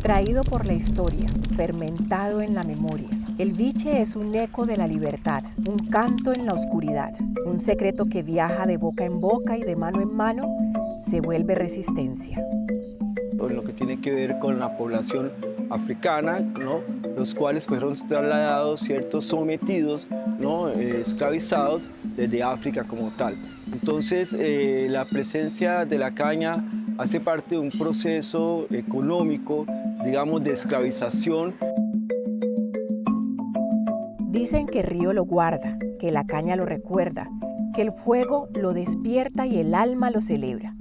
Traído por la historia, fermentado en la memoria, el biche es un eco de la libertad, un canto en la oscuridad, un secreto que viaja de boca en boca y de mano en mano se vuelve resistencia. En lo que tiene que ver con la población africana, ¿no? Los cuales fueron trasladados, ¿cierto? Sometidos, ¿no? Esclavizados desde África como tal. Entonces, la presencia de la caña hace parte de un proceso económico, digamos, de esclavización. Dicen que el río lo guarda, que la caña lo recuerda, que el fuego lo despierta y el alma lo celebra.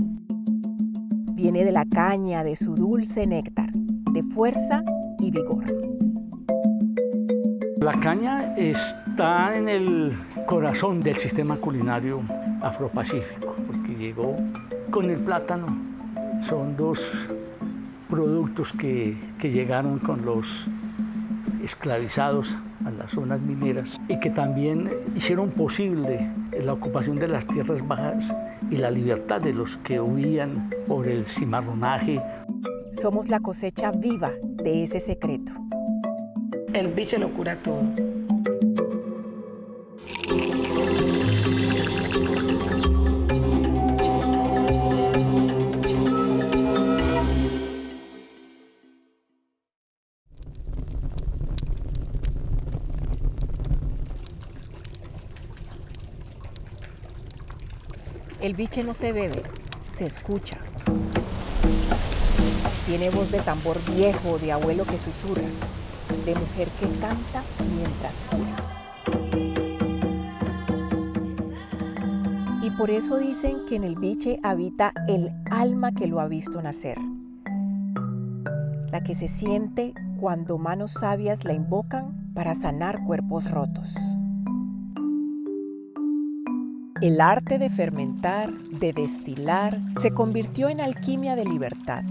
Viene de la caña, de su dulce néctar, de fuerza y vigor. La caña está en el corazón del sistema culinario afropacífico, porque llegó con el plátano. Son dos productos que llegaron con los esclavizados a las zonas mineras y que también hicieron posible la ocupación de las tierras bajas y la libertad de los que huían por el cimarronaje. Somos la cosecha viva de ese secreto. El biche lo cura todo. El biche no se bebe, se escucha. Tiene voz de tambor viejo, de abuelo que susurra, de mujer que canta mientras cura. Y por eso dicen que en el biche habita el alma que lo ha visto nacer, la que se siente cuando manos sabias la invocan para sanar cuerpos rotos. El arte de fermentar, de destilar, se convirtió en alquimia de libertad.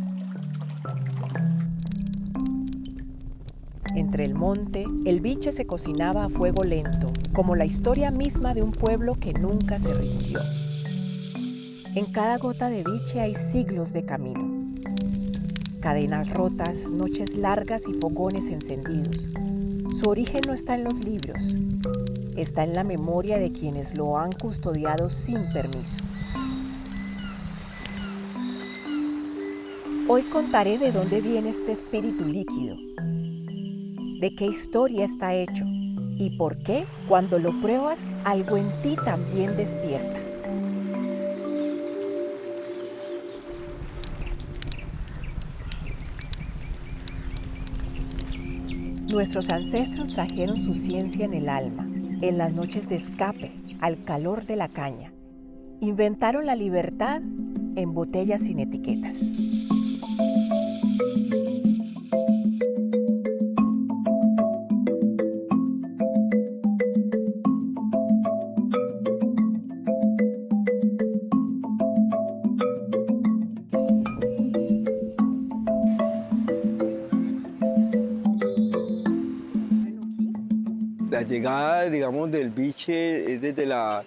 Entre el monte, el biche se cocinaba a fuego lento, como la historia misma de un pueblo que nunca se rindió. En cada gota de biche hay siglos de camino. Cadenas rotas, noches largas y fogones encendidos. Su origen no está en los libros, está en la memoria de quienes lo han custodiado sin permiso. Hoy contaré de dónde viene este espíritu líquido, de qué historia está hecho y por qué, cuando lo pruebas, algo en ti también despierta. Nuestros ancestros trajeron su ciencia en el alma, en las noches de escape, al calor de la caña. Inventaron la libertad en botellas sin etiquetas. La llegada, digamos, del biche es desde la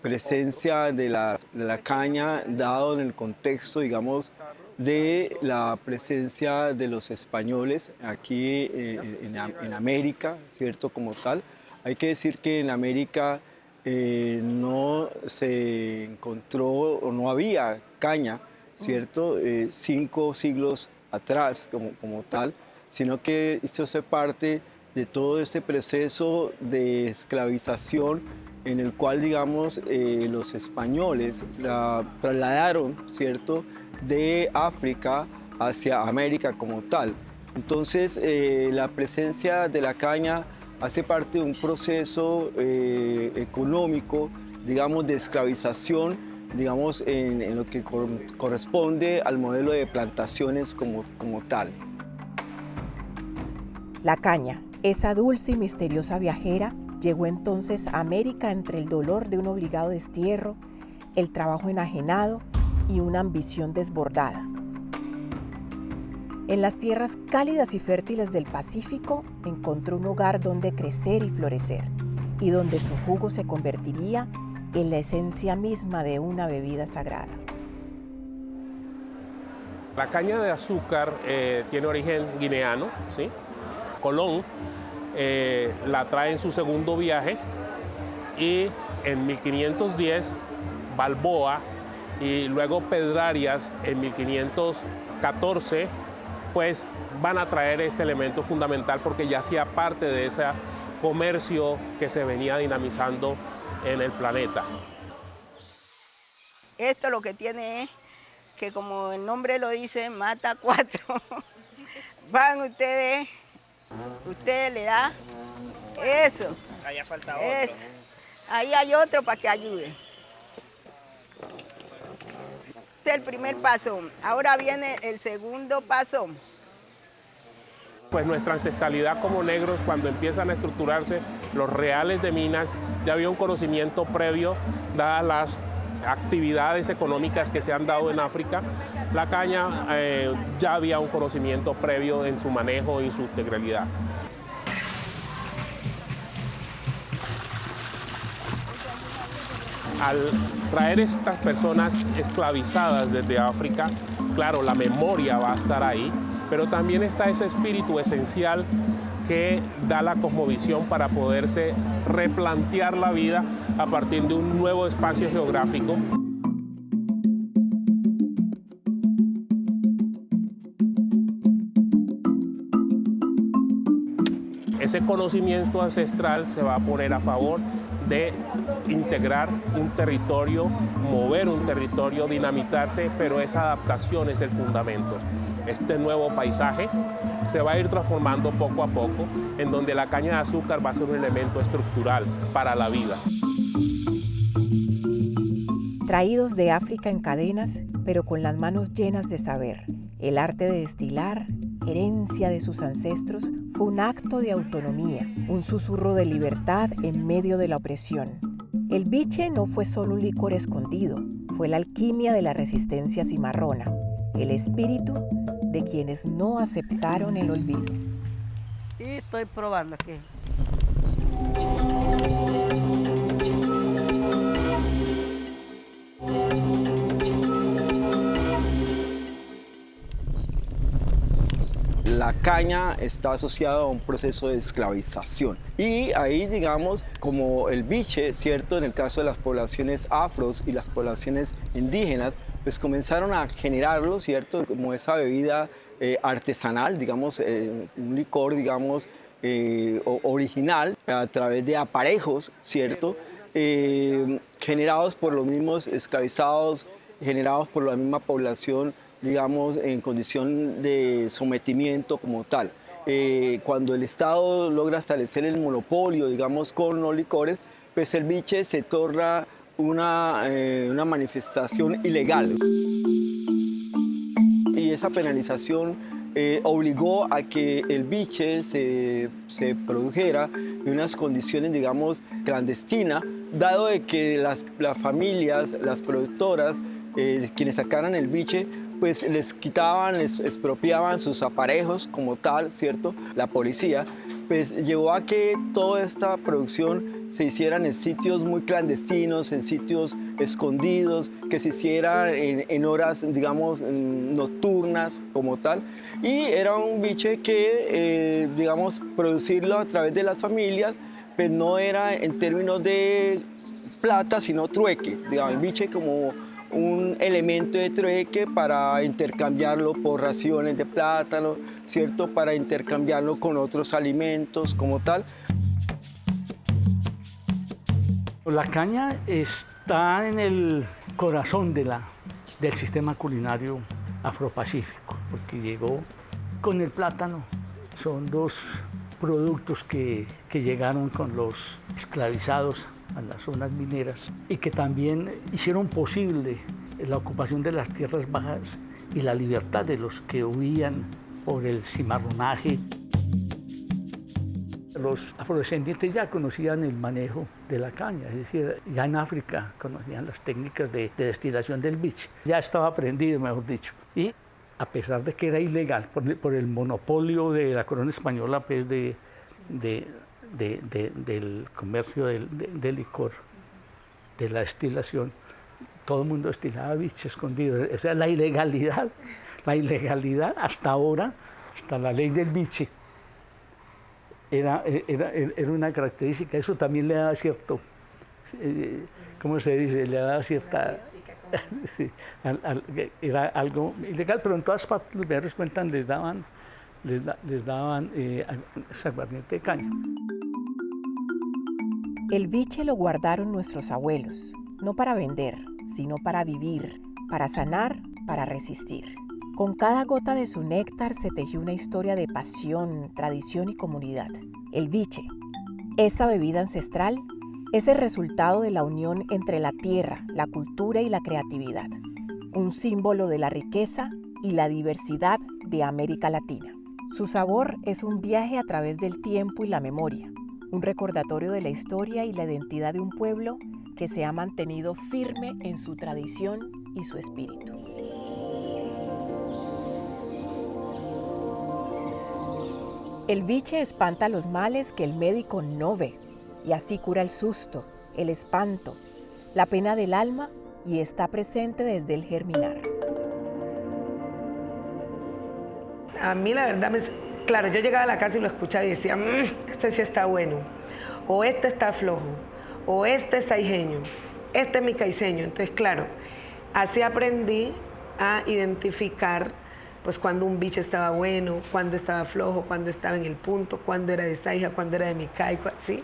presencia de la caña, dado en el contexto, digamos, de la presencia de los españoles aquí en América, ¿cierto? Como tal. Hay que decir que en América no se encontró o no había caña, ¿cierto? 5 siglos atrás como tal, sino que esto hace parte de todo este proceso de esclavización en el cual, digamos, los españoles la trasladaron, ¿cierto?, de África hacia América como tal. Entonces, la presencia de la caña hace parte de un proceso económico, digamos, de esclavización, digamos, en lo que corresponde al modelo de plantaciones como tal. La caña, esa dulce y misteriosa viajera, llegó entonces a América entre el dolor de un obligado destierro, el trabajo enajenado y una ambición desbordada. En las tierras cálidas y fértiles del Pacífico encontró un hogar donde crecer y florecer, y donde su jugo se convertiría en la esencia misma de una bebida sagrada. La caña de azúcar tiene origen guineano, ¿sí? Colón la trae en su segundo viaje y en 1510 Balboa y luego Pedrarias en 1514 pues van a traer este elemento fundamental porque ya hacía parte de ese comercio que se venía dinamizando en el planeta. Esto lo que tiene es que, como el nombre lo dice, mata 4. Van ustedes le dan eso. Ahí falta eso. otro. Ahí hay otro para que ayude. Este es el primer paso. Ahora viene el segundo paso. Pues nuestra ancestralidad como negros, cuando empiezan a estructurarse los reales de minas, ya había un conocimiento previo, dadas las actividades económicas que se han dado en África. La caña ya había un conocimiento previo en su manejo y su integralidad. Al traer estas personas esclavizadas desde África, claro, la memoria va a estar ahí, pero también está ese espíritu esencial que da la cosmovisión para poderse replantear la vida a partir de un nuevo espacio geográfico. Ese conocimiento ancestral se va a poner a favor de integrar un territorio, mover un territorio, dinamitarse, pero esa adaptación es el fundamento. Este nuevo paisaje se va a ir transformando poco a poco, en donde la caña de azúcar va a ser un elemento estructural para la vida. Traídos de África en cadenas, pero con las manos llenas de saber, el arte de destilar, herencia de sus ancestros, fue un acto de autonomía, un susurro de libertad en medio de la opresión. El biche no fue solo un licor escondido, fue la alquimia de la resistencia cimarrona, el espíritu de quienes no aceptaron el olvido. Sí, estoy probando aquí. La caña está asociada a un proceso de esclavización y ahí, digamos, como el biche, ¿cierto? En el caso de las poblaciones afros y las poblaciones indígenas, pues comenzaron a generarlo, ¿cierto? Como esa bebida artesanal, digamos, un licor, digamos, original a través de aparejos, ¿cierto? Generados por los mismos esclavizados, generados por la misma población, digamos, en condición de sometimiento como tal. Cuando el Estado logra establecer el monopolio, digamos, con los licores, pues el biche se torna una manifestación ilegal. Y esa penalización obligó a que el biche se produjera en unas condiciones, digamos, clandestinas, dado de que las familias, las productoras, quienes sacaran el biche, pues les quitaban, les expropiaban sus aparejos como tal, ¿cierto? La policía, pues llevó a que toda esta producción se hiciera en sitios muy clandestinos, en sitios escondidos, que se hiciera en horas, digamos, nocturnas como tal. Y era un biche que, digamos, producirlo a través de las familias, pues no era en términos de plata, sino trueque. Digamos, el biche como un elemento de trueque para intercambiarlo por raciones de plátano, ¿cierto? Para intercambiarlo con otros alimentos como tal. La caña está en el corazón del sistema culinario afropacífico, porque llegó con el plátano. Son dos productos que llegaron con los esclavizados a las zonas mineras y que también hicieron posible la ocupación de las tierras bajas y la libertad de los que huían por el cimarronaje. Los afrodescendientes ya conocían el manejo de la caña, es decir, ya en África conocían las técnicas de destilación del biche, ya estaba aprendido, mejor dicho. Y a pesar de que era ilegal por el monopolio de la corona española, pues del comercio del licor, de la destilación, todo el mundo destilaba biche escondido. O sea, la ilegalidad la ilegalidad hasta ahora, hasta la ley del biche, era una característica. Eso también le daba cierto, ¿cómo se dice? Le daba cierta... Sí, era algo ilegal, pero en todas partes los viajeros cuentan les daban aguardiente de caña. El biche lo guardaron nuestros abuelos, no para vender, sino para vivir, para sanar, para resistir. Con cada gota de su néctar se tejió una historia de pasión, tradición y comunidad. El biche, esa bebida ancestral, es el resultado de la unión entre la tierra, la cultura y la creatividad, un símbolo de la riqueza y la diversidad de América Latina. Su sabor es un viaje a través del tiempo y la memoria, un recordatorio de la historia y la identidad de un pueblo que se ha mantenido firme en su tradición y su espíritu. El biche espanta los males que el médico no ve, y así cura el susto, el espanto, la pena del alma, y está presente desde el germinar. A mí la verdad, claro, yo llegaba a la casa y lo escuchaba y decía, este sí está bueno, o este está flojo, o este es saijeño, este es mi caiceño. Entonces, claro, así aprendí a identificar pues cuando un biche estaba bueno, cuando estaba flojo, cuando estaba en el punto, cuando era de Saija, cuando era de Micay, ¿sí?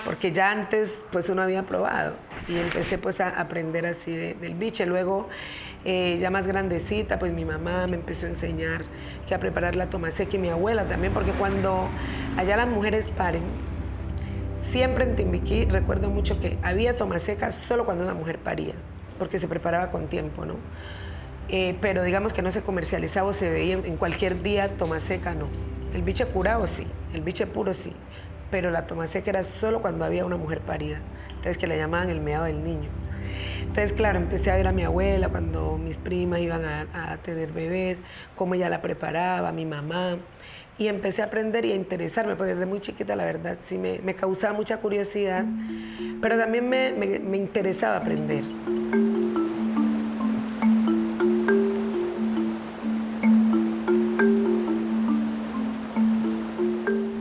Porque ya antes pues uno había probado y empecé pues a aprender así del biche. Luego ya más grandecita pues mi mamá me empezó a enseñar que a preparar la tomaseca y mi abuela también, porque cuando allá las mujeres paren, siempre en Timbiquí recuerdo mucho que había tomaseca solo cuando una mujer paría, porque se preparaba con tiempo, ¿no? Pero digamos que no se comercializaba o se veía en cualquier día tomaseca, no. El biche curado sí, el biche puro sí, pero la tomaseca era solo cuando había una mujer parida, entonces que le llamaban el meado del niño. Entonces, claro, empecé a ver a mi abuela cuando mis primas iban a tener bebés, cómo ella la preparaba, mi mamá, y empecé a aprender y a interesarme, porque desde muy chiquita, la verdad, sí me causaba mucha curiosidad, pero también me interesaba aprender.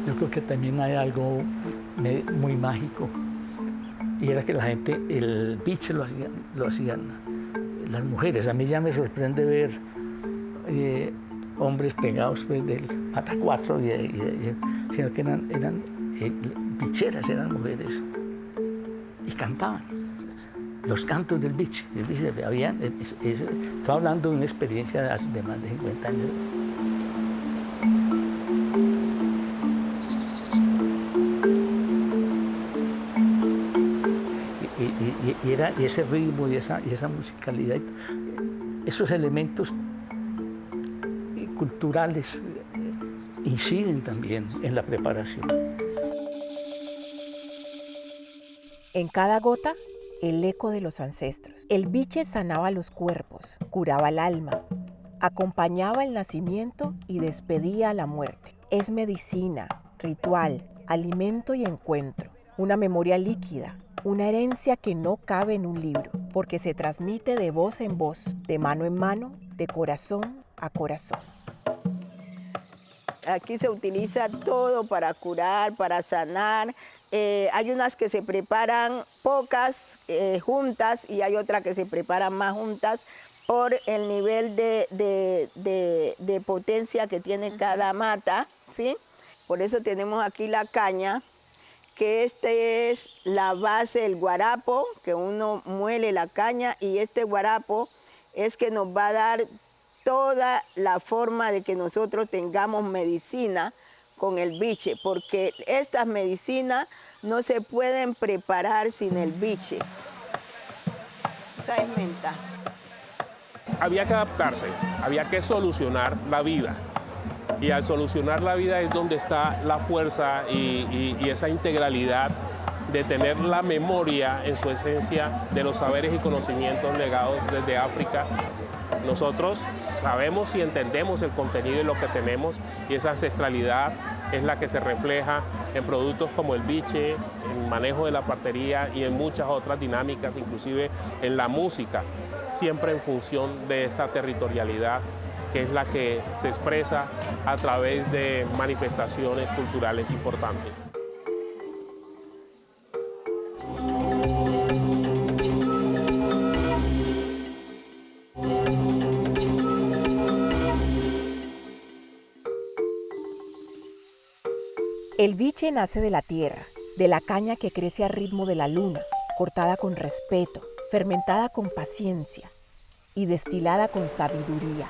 Yo creo que también hay algo muy mágico, y era que la gente, el biche lo hacían las mujeres. A mí ya me sorprende ver hombres pegados pues, del patacuatro, sino que eran bicheras, eran mujeres, y cantaban los cantos del biche. Estoy hablando de una experiencia de más de 50 años. Y ese ritmo y esa musicalidad, esos elementos culturales inciden también en la preparación. En cada gota, el eco de los ancestros. El biche sanaba los cuerpos, curaba el alma, acompañaba el nacimiento y despedía la muerte. Es medicina, ritual, alimento y encuentro, una memoria líquida, una herencia que no cabe en un libro, porque se transmite de voz en voz, de mano en mano, de corazón a corazón. Aquí se utiliza todo para curar, para sanar. Hay unas que se preparan pocas juntas y hay otras que se preparan más juntas por el nivel de potencia que tiene cada mata, ¿sí? Por eso tenemos aquí la caña, que es la base del guarapo, que uno muele la caña, y este guarapo es que nos va a dar toda la forma de que nosotros tengamos medicina con el biche, porque estas medicinas no se pueden preparar sin el biche. Esa es menta. Había que adaptarse, había que solucionar la vida. Y al solucionar la vida es donde está la fuerza y esa integralidad de tener la memoria en su esencia de los saberes y conocimientos legados desde África. Nosotros sabemos y entendemos el contenido de lo que tenemos, y esa ancestralidad es la que se refleja en productos como el biche, en el manejo de la partería y en muchas otras dinámicas, inclusive en la música, siempre en función de esta territorialidad que es la que se expresa a través de manifestaciones culturales importantes. El biche nace de la tierra, de la caña que crece al ritmo de la luna, cortada con respeto, fermentada con paciencia y destilada con sabiduría.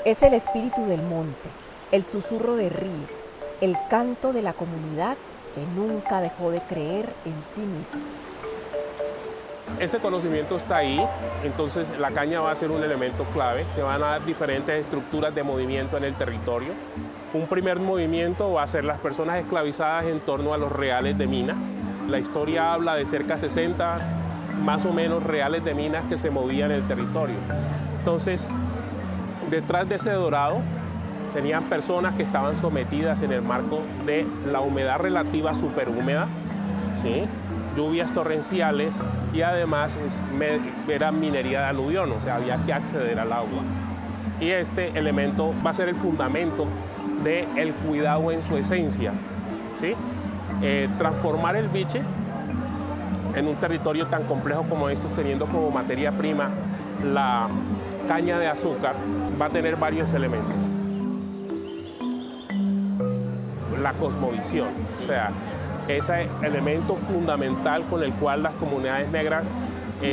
Es el espíritu del monte, el susurro del río, el canto de la comunidad que nunca dejó de creer en sí misma. Ese conocimiento está ahí, entonces la caña va a ser un elemento clave. Se van a dar diferentes estructuras de movimiento en el territorio. Un primer movimiento va a ser las personas esclavizadas en torno a los reales de mina. La historia habla de cerca de 60 más o menos reales de minas que se movían en el territorio. Entonces, detrás de ese dorado tenían personas que estaban sometidas en el marco de la humedad relativa superhúmeda, ¿sí? Lluvias torrenciales y además era minería de aluvión, o sea, había que acceder al agua. Y este elemento va a ser el fundamento del cuidado en su esencia, ¿sí? Transformar el biche en un territorio tan complejo como estos, teniendo como materia prima la caña de azúcar, va a tener varios elementos. La cosmovisión, o sea, ese elemento fundamental con el cual las comunidades negras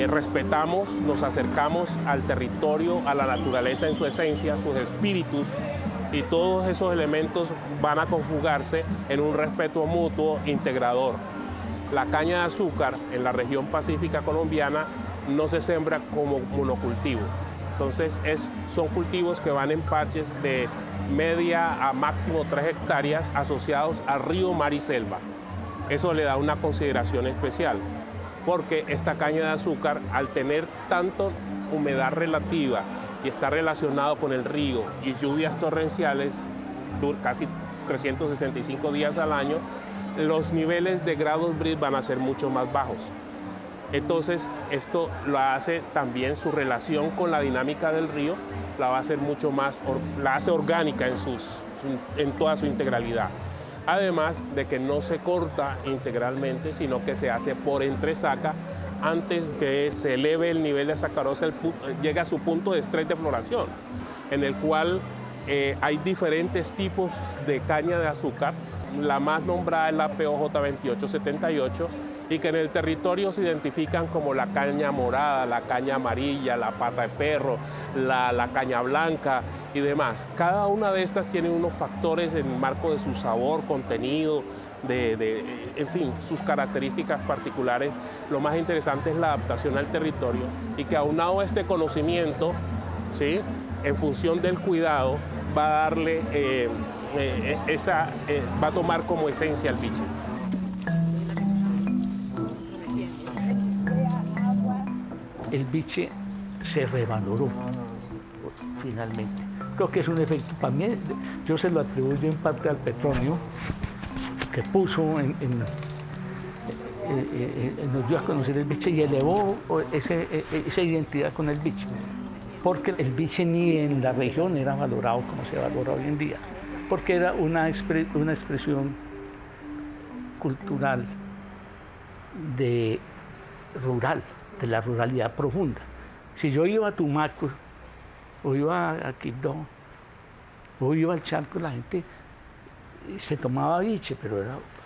respetamos, nos acercamos al territorio, a la naturaleza en su esencia, sus espíritus, y todos esos elementos van a conjugarse en un respeto mutuo integrador. La caña de azúcar en la región pacífica colombiana no se siembra como monocultivo. Entonces son cultivos que van en parches de media a máximo 3 hectáreas asociados a río, mar y selva. Eso le da una consideración especial, porque esta caña de azúcar, al tener tanto humedad relativa y está relacionado con el río y lluvias torrenciales, casi 365 días al año, los niveles de grados Bris van a ser mucho más bajos. Entonces, esto lo hace también su relación con la dinámica del río, la va a hacer mucho más, la hace orgánica en toda su integralidad. Además de que no se corta integralmente, sino que se hace por entresaca antes que se eleve el nivel de sacarosa, llega a su punto de estrés de floración, en el cual hay diferentes tipos de caña de azúcar. La más nombrada es la POJ 2878 y que en el territorio se identifican como la caña morada, la caña amarilla, la pata de perro, la caña blanca y demás. Cada una de estas tiene unos factores en el marco de su sabor, contenido, en fin, sus características particulares. Lo más interesante es la adaptación al territorio y que aunado a este conocimiento, ¿sí?, en función del cuidado, va a darle va a tomar como esencia el biche. El biche se revaloró finalmente. Creo que es un efecto, para mí, yo se lo atribuyo en parte al petróleo que puso nos dio a conocer el biche y elevó esa identidad con el biche, porque el biche ni en la región era valorado como se valora hoy en día, porque era una expresión cultural rural, de la ruralidad profunda. Si yo iba a Tumaco, o iba a Quibdó, o iba al Charco, la gente se tomaba biche, pero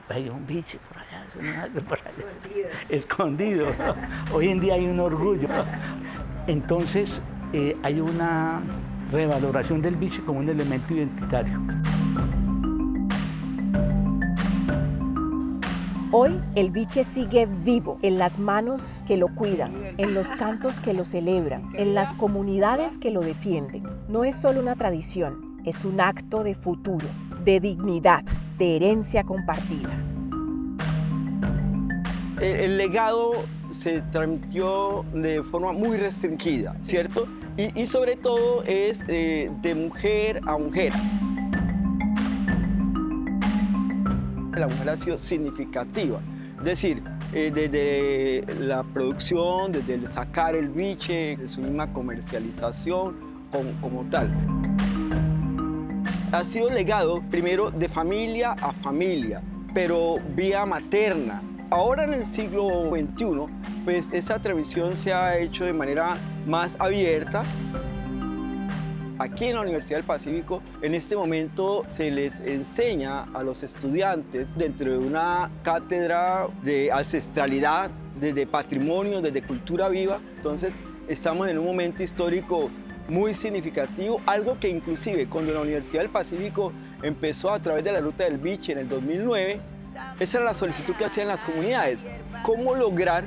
había un biche por allá, por allá, escondido. Hoy en día hay un orgullo. Entonces hay una revaloración del biche como un elemento identitario. Hoy el biche sigue vivo en las manos que lo cuidan, en los cantos que lo celebran, en las comunidades que lo defienden. No es solo una tradición, es un acto de futuro, de dignidad, de herencia compartida. El legado se transmitió de forma muy restringida, ¿cierto? Y sobre todo es de mujer a mujer. La mujer ha sido significativa, es decir, desde la producción, desde el sacar el biche, de su misma comercialización como tal. ha sido legado primero de familia a familia, pero vía materna. Ahora en el siglo XXI, pues esa transmisión se ha hecho de manera más abierta. Aquí en la Universidad del Pacífico, en este momento se les enseña a los estudiantes dentro de una cátedra de ancestralidad, desde patrimonio, desde cultura viva. Entonces, estamos en un momento histórico muy significativo, algo que inclusive cuando la Universidad del Pacífico empezó a través de la Ruta del Biche en el 2009, esa era la solicitud que hacían las comunidades. ¿Cómo lograr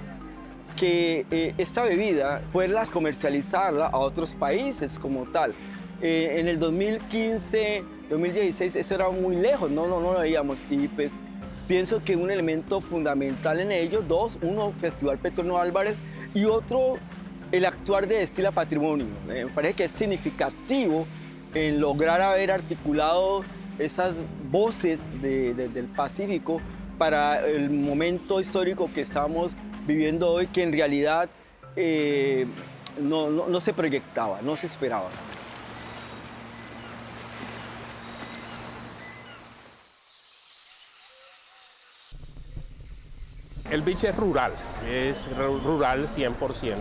que esta bebida, poderlas comercializarla a otros países como tal? En el 2015, 2016, eso era muy lejos, no lo veíamos. Y pues pienso que un elemento fundamental en ello, dos, uno, Festival Petronio Álvarez, y otro, el actuar de Destila Patrimonio. Me parece que es significativo en lograr haber articulado esas voces del Pacífico para el momento histórico que estamos viviendo hoy, que en realidad no se proyectaba, no se esperaba. El biche es rural 100%.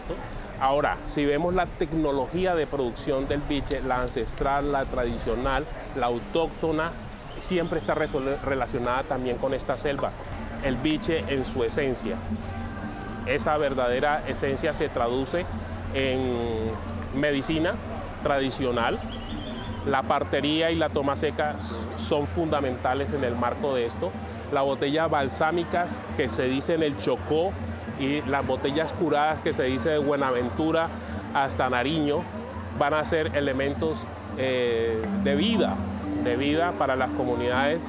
Ahora, si vemos la tecnología de producción del biche, la ancestral, la tradicional, la autóctona, siempre está relacionada también con esta selva. El biche en su esencia. Esa verdadera esencia se traduce en medicina tradicional. La partería y la toma seca son fundamentales en el marco de esto. Las botellas balsámicas que se dice en el Chocó y las botellas curadas que se dice de Buenaventura hasta Nariño van a ser elementos de vida para las comunidades.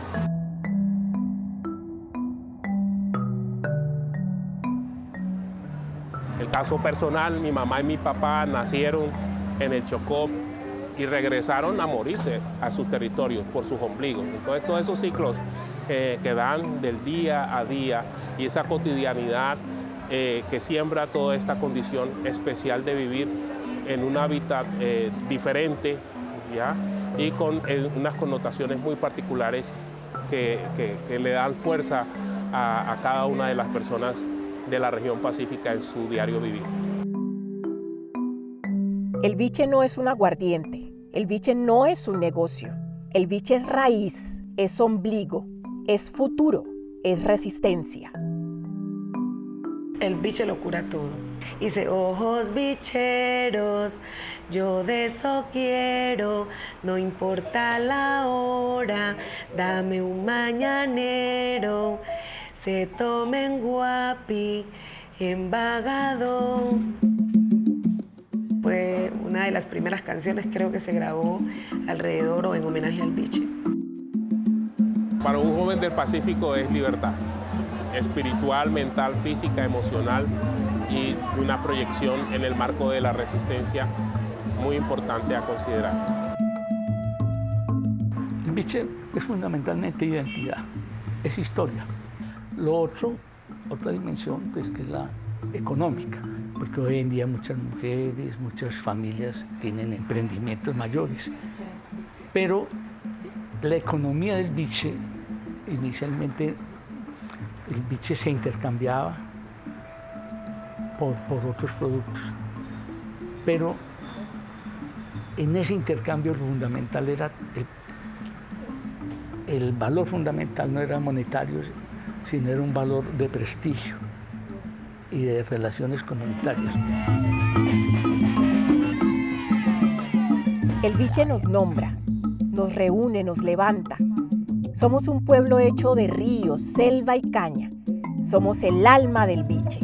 El caso personal, mi mamá y mi papá nacieron en el Chocó y regresaron a morirse a sus territorios por sus ombligos. Entonces todos esos ciclos que dan del día a día y esa cotidianidad que siembra toda esta condición especial de vivir en un hábitat diferente, ¿ya? Y con unas connotaciones muy particulares que le dan fuerza a cada una de las personas de la región pacífica en su diario vivir. El biche no es un aguardiente, el biche no es un negocio, el biche es raíz, es ombligo, es futuro, es resistencia. El biche lo cura todo. Dice, ojos bicheros, yo de eso quiero, no importa la hora, dame un mañanero, se tomen guapi, embagado. Fue una de las primeras canciones, creo que se grabó alrededor o en homenaje al biche. Para un joven del Pacífico es libertad, espiritual, mental, física, emocional y una proyección en el marco de la resistencia muy importante a considerar. El biche es fundamentalmente identidad, es historia. Lo otro, otra dimensión, pues, que es la económica, porque hoy en día muchas mujeres, muchas familias tienen emprendimientos mayores, pero la economía del biche, inicialmente el biche se intercambiaba por otros productos, pero en ese intercambio fundamental era el valor fundamental no era monetario, sino era un valor de prestigio y de relaciones comunitarias. El biche nos nombra, nos reúne, nos levanta. Somos un pueblo hecho de ríos, selva y caña. Somos el alma del biche.